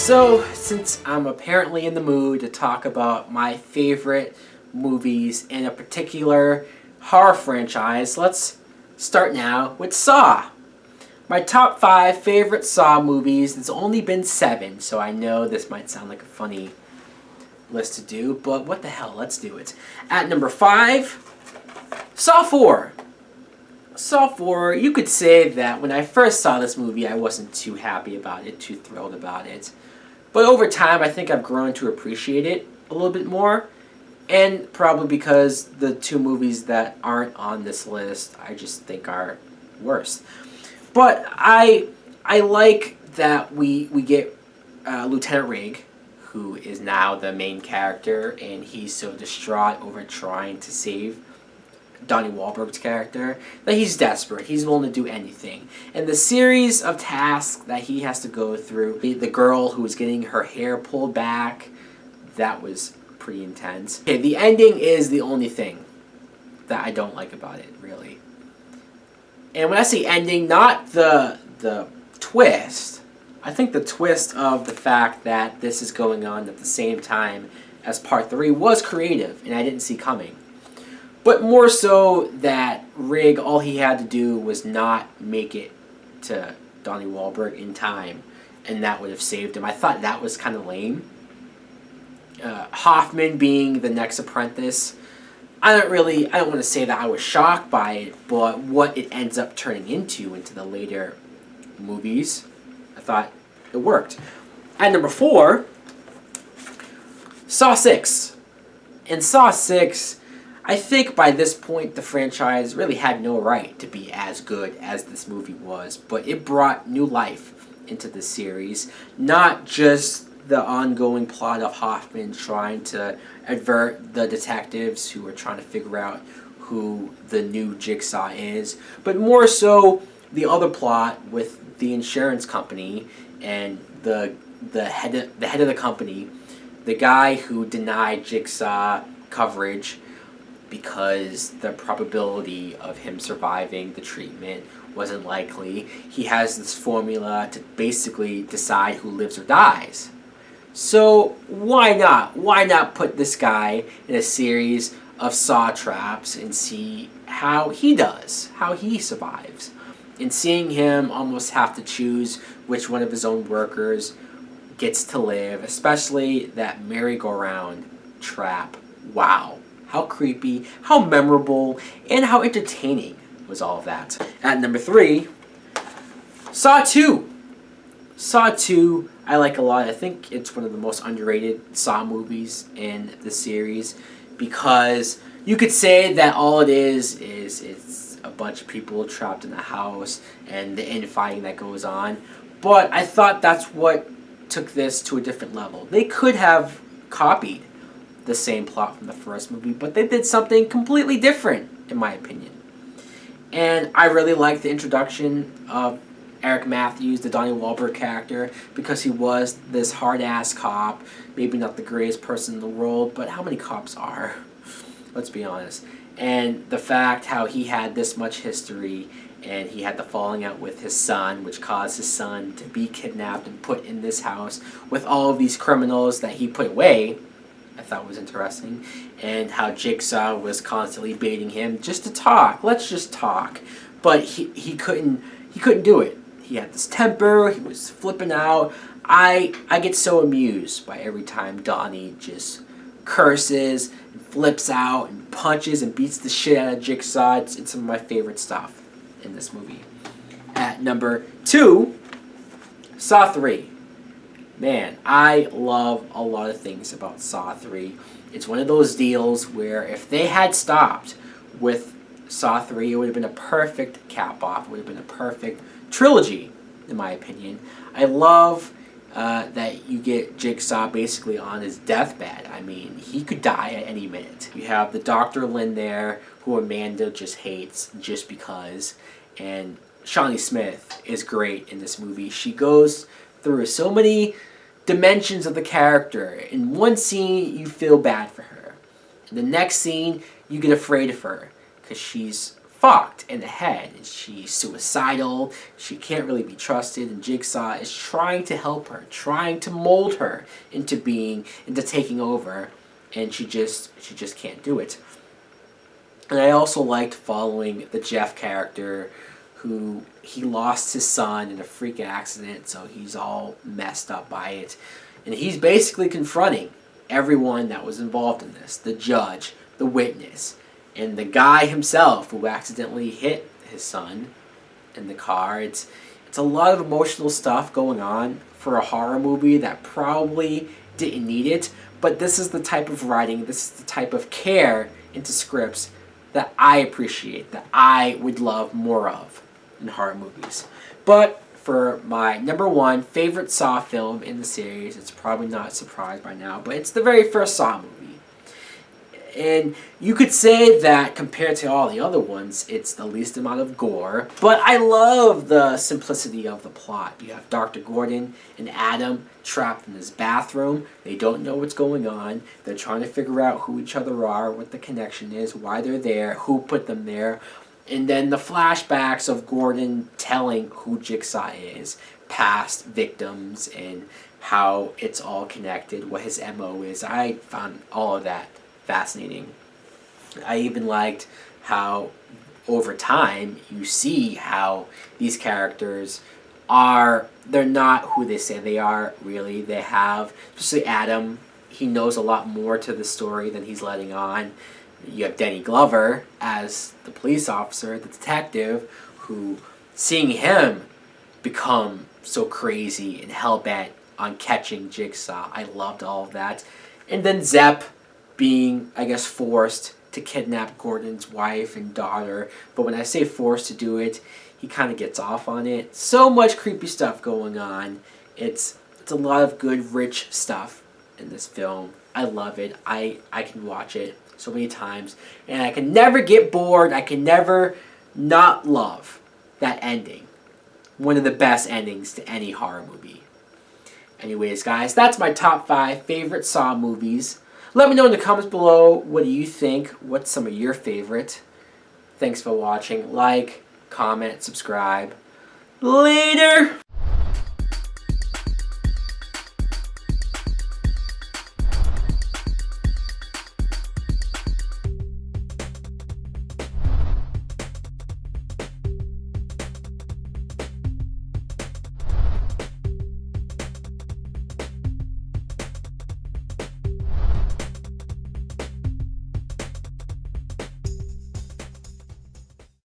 So, since I'm apparently in the mood to talk about my favorite movies in a particular horror franchise, let's start now with Saw. My top 5 favorite Saw movies. There's only been 7, so I know this might sound like a funny list to do, but what the hell, let's do it. At number 5, Saw 4. Saw 4, you could say that when I first saw this movie, I wasn't too happy about it, too thrilled about it. But over time, I think I've grown to appreciate it a little bit more. And probably because the 2 movies that aren't on this list, I just think are worse. But I like that we get Lieutenant Rigg, who is now the main character, and he's so distraught over trying to save Donnie Wahlberg's character that he's desperate. He's willing to do anything. And the series of tasks that he has to go through, the girl who was getting her hair pulled back, that was pretty intense. Okay, the ending is the only thing that I don't like about it, really. And when I say ending, not the twist. I think the twist of the fact that this is going on at the same time as Part 3 was creative, and I didn't see coming. But more so that Rigg, all he had to do was not make it to Donnie Wahlberg in time, and that would have saved him. I thought that was kind of lame. Hoffman being the next apprentice, I don't want to say that I was shocked by it, but what it ends up turning into the later movies, I thought it worked. At number 4, Saw 6. In Saw 6, I think by this point the franchise really had no right to be as good as this movie was, but it brought new life into the series, not just the ongoing plot of Hoffman trying to avert the detectives who are trying to figure out who the new Jigsaw is, but more so the other plot with the insurance company and the head of the company, the guy who denied Jigsaw coverage because the probability of him surviving the treatment wasn't likely. He has this formula to basically decide who lives or dies. So why not? Why not put this guy in a series of Saw traps and see how he does, how he survives? And seeing him almost have to choose which one of his own workers gets to live, especially that merry-go-round trap. Wow. How creepy, how memorable, and how entertaining was all of that. At number 3, Saw 2. Saw 2, I like a lot. I think it's one of the most underrated Saw movies in the series because you could say that all it is it's a bunch of people trapped in a house and the infighting that goes on. But I thought that's what took this to a different level. They could have copied the same plot from the first movie, but they did something completely different, in my opinion. And I really liked the introduction of Eric Matthews, the Donnie Wahlberg character, because he was this hard-ass cop, maybe not the greatest person in the world, but how many cops are? Let's be honest. And the fact how he had this much history, and he had the falling out with his son, which caused his son to be kidnapped and put in this house with all of these criminals that he put away, I thought was interesting. And how Jigsaw was constantly baiting him just to talk. Let's just talk. But he couldn't do it. He had this temper, he was flipping out. I get so amused by every time Donnie just curses and flips out and punches and beats the shit out of Jigsaw. It's some of my favorite stuff in this movie. At number 2, Saw 3. Man, I love a lot of things about Saw 3. It's one of those deals where if they had stopped with Saw 3, it would have been a perfect cap-off. It would have been a perfect trilogy, in my opinion. I love that you get Jigsaw basically on his deathbed. I mean, he could die at any minute. You have the Dr. Lynn there, who Amanda just hates just because. And Shawnee Smith is great in this movie. She goes through so many dimensions of the character. In one scene, you feel bad for her. In the next scene, you get afraid of her because she's fucked in the head. And she's suicidal. She can't really be trusted. And Jigsaw is trying to help her, trying to mold her into taking over. And she just can't do it. And I also liked following the Jeff character, who he lost his son in a freak accident, so he's all messed up by it. And he's basically confronting everyone that was involved in this, the judge, the witness, and the guy himself who accidentally hit his son in the car. It's a lot of emotional stuff going on for a horror movie that probably didn't need it, but this is the type of writing, this is the type of care into scripts that I appreciate, that I would love more of in horror movies. But for my number one favorite Saw film in the series, it's probably not a surprise by now, but it's the very first Saw movie. And you could say that compared to all the other ones, it's the least amount of gore, but I love the simplicity of the plot. You have Dr. Gordon and Adam trapped in this bathroom. They don't know what's going on. They're trying to figure out who each other are, what the connection is, why they're there, who put them there. And then the flashbacks of Gordon telling who Jigsaw is, past victims, and how it's all connected, what his MO is. I found all of that fascinating. I even liked how over time you see how these characters they're not who they say they are, really. They have, especially Adam, he knows a lot more to the story than he's letting on. You have Danny Glover as the police officer, the detective, who, seeing him become so crazy and hell-bent on catching Jigsaw, I loved all of that. And then Zepp being, I guess, forced to kidnap Gordon's wife and daughter. But when I say forced to do it, he kind of gets off on it. So much creepy stuff going on. It's a lot of good, rich stuff in this film. I love it. I can watch it so many times. And I can never get bored. I can never not love that ending. One of the best endings to any horror movie. Anyways, guys, that's my top 5 favorite Saw movies. Let me know in the comments below, what do you think? What's some of your favorite? Thanks for watching. Like, comment, subscribe. Later!